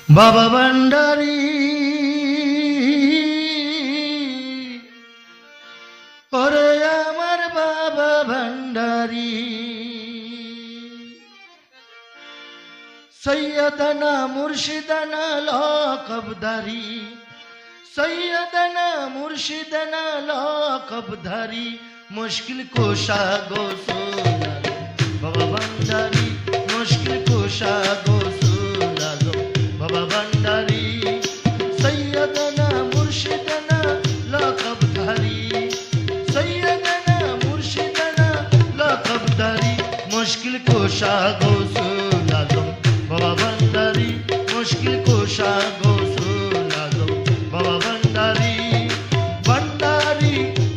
বাবা ভান্ডারী ওরে আমার বাবা ভান্ডারী সৈয়দনা মুর্শিদনা লকবধারী সৈয়দনা মুর্শিদনা লকবধারী মুশকিল কুশা গোসুল বাবা ভান্ডারী মুশকিল কুশা গোসুল বাবা ভান্ডারী সৈয়দনা মুর্শিদনা লকবধারী সৈয়দনা মুর্শিদনা লকবধারী মুশকিল কুশা গোসুল বাবা ভান্ডারী মুশকিল কুশা গোসুল বাবা ভান্ডারী ভান্ডারী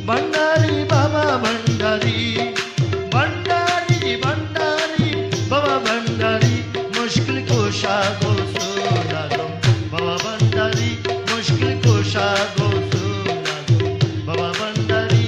ভান্ডারী বাবা ভান্ডারী ভান্ডারী ভান্ডারী বাবা ভান্ডারী মুশকিল কুশা গোসুল বাবা ভান্ডারী মুশকিল কুশা গোসুল বাবা ভান্ডারী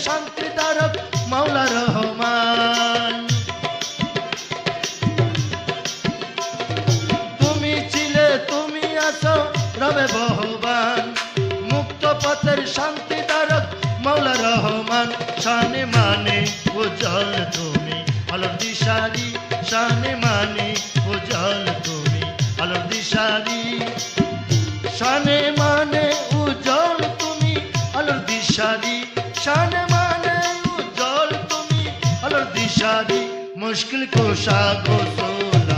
শান্তিদারক মাওলা রহমান তুমি ছিলে তুমি আছো রবে ভগবান মুক্ত পথের শান্তিদারক মাওলা রহমান শানে মানে উজ্জ্বল তুমি আলোর দিশারি শানে মানে উজ্জ্বল তুমি আলোর দিশারি শানে মানে উজ্জ্বল তুমি আলোর দিশারি শানে মানে উজ্জ্বল তুমি আলোর দিশারি মুশকিল কুশা গোসুল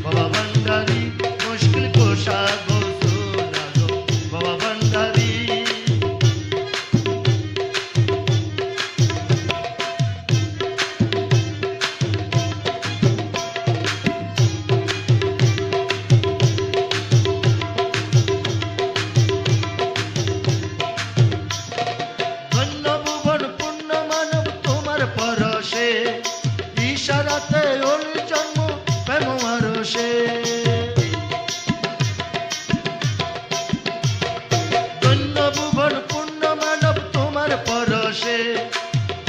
বাবা ভান্ডারী মুশকিল কুশা গোসুল বাবা ভান্ডারী ইশারাতে ওর জন্ম প্রেম আরশে ধন্য ভুবন পূর্ণ মানব তোমার পরশে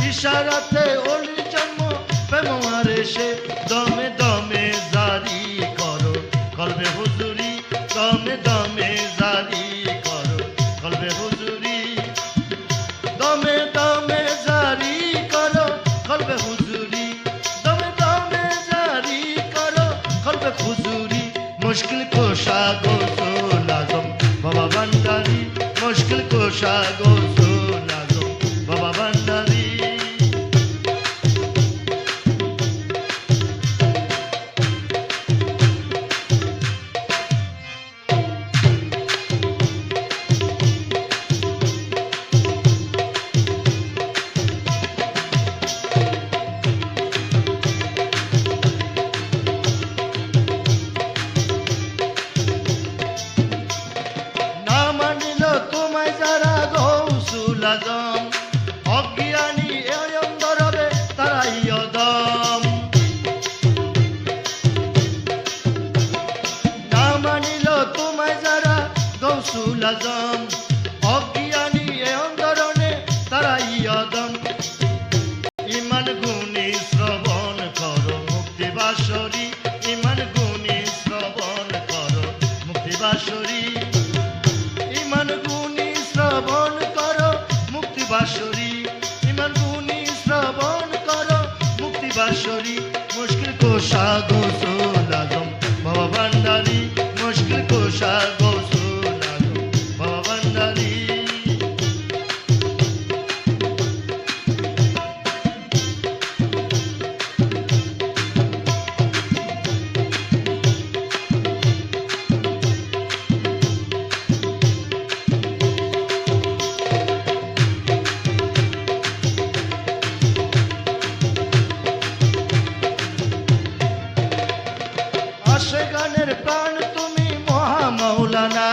ইশারাতে ওর জন্ম প্রেম আরশে দমে দমে জারি করো কলবে হুজুরি দমে দমে জারি করো কলবে হুজুরি দমে দমে জারি করো কলবে হুজুরি হুজুরি মুশকিল কুশা গোসুল আজম বাবা ভান্ডারী মুশকিল কুশা গোসুল আজম বাবা ভান্ডারী আজম অজ্ঞানী অন্তরবে তারাই অদম না মানিল তোমায় যারা গৌসুল আজম অজ্ঞানী অন্তরণে তারাই অদম ইমান গুণী শ্রবণ করো মুক্তি বাসরি ইমান গুণী শ্রবণ করো মুক্তি বাসরি ইমান গুণী শ্রবণ বাসরি ইমান গুণী শ্রবণ করো মুক্তি বাসরি মুশকিল কুশা গোসুল আজম বাবা ভান্ডারী মুশকিল কুশা গোসুল আজম বাবা ভান্ডারী আশেকানের প্রাণ তুমি মহামৌলানা,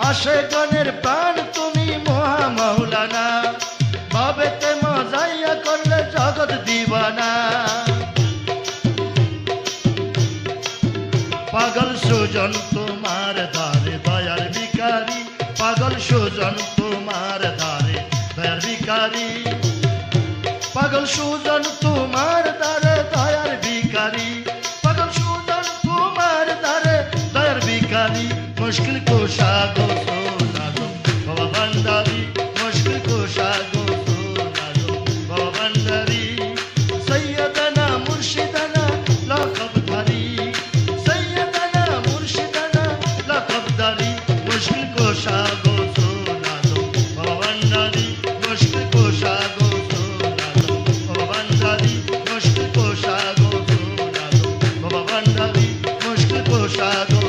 আশেকানের প্রাণ তুমি মহামৌলানা, বাবেতে মজাইয়া করলে জগৎ দিবানা। পাগল সুজন তোমার ধারে দয়ার ভিখারি, পাগল সুজন তোমার ধারে দয়ার ভিখারি, পাগল সুজন তোমার ধারে দয়ার ভিখারি, পাগল সুজন তোমার ধারে দয়ার ভিখারি। মুশকিল কুশা গো সোনাগো বাবা ভান্ডারি, মুশকিল কুশা গো সোনাগো বাবা ভান্ডারি। সৈয়দনা মুর্শিদানা লকবধারী, সৈয়দনা মুর্শিদানা লকবধারী, মুশকিল কুশা গো সোনাগো বাবা ভান্ডারি, মুশকিল কুশা গো সোনাগো বাবা ভান্ডারি, মুশকিল কুশা গো সোনাগো বাবা ভান্ডারি, মুশকিল কুশা গো